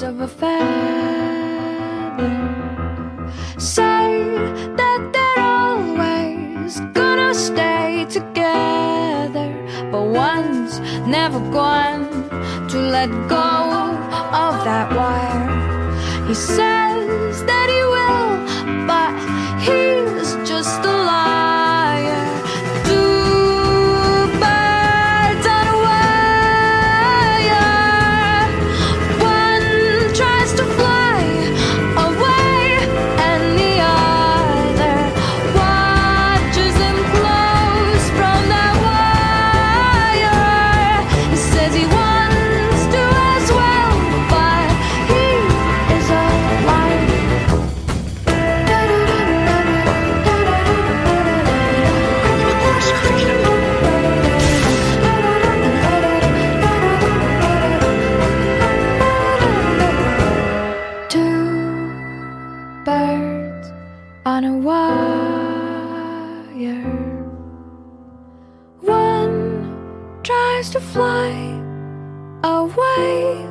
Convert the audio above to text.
of a feather. Say that they're always gonna stay together, but one's never going to let go of that wire. He says that he will, but he's just a liar. Two birds on a wire. One tries to fly away, and the other watches him close from that wire. He says he wants to as well, but he is a liar. Two birds on a wire. One tries to fly away,